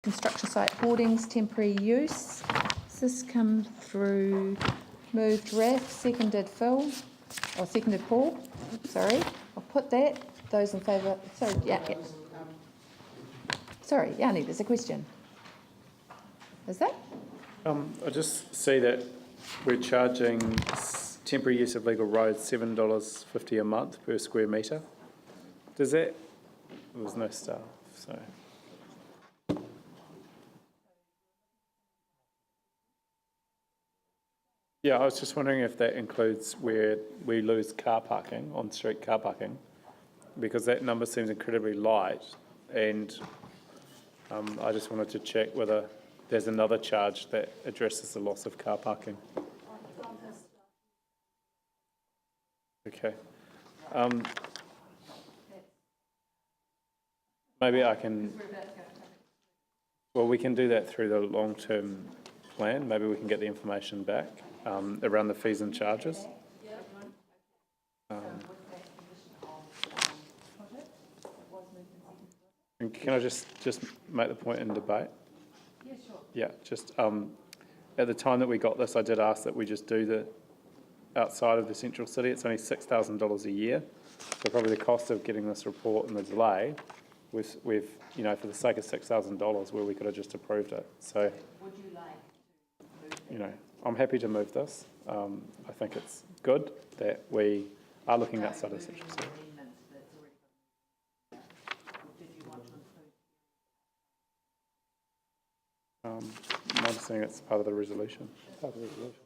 Construction site hoardings, temporary use. Does this come through? Moved Raf, seconded Phil, or seconded Paul, sorry. I'll put that. Those in favour, sorry, yeah. Sorry, Yanni, there's a question. Is that? I just see that we're charging temporary use of legal roads $7.50 a month per square metre. Does that, there was no staff, so. Yeah, I was just wondering if that includes where we lose car parking, on-street car parking, because that number seems incredibly light, and I just wanted to check whether there's another charge that addresses the loss of car parking. Okay. Maybe I can, well, we can do that through the long-term plan. Maybe we can get the information back around the fees and charges. And can I just make the point in debate? Yeah, sure. Yeah, just at the time that we got this, I did ask that we just do the outside of the central city. It's only $6,000 a year. So probably the cost of getting this report and the delay, we've you know, for the sake of $6,000, where we could have just approved it. So, would you like to move it? You know, I'm happy to move this. I think it's good that we are looking outside of the central city. My understanding it's part of the resolution. Part of the resolution.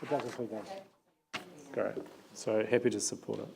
It does if we don't. Great. So happy to support it.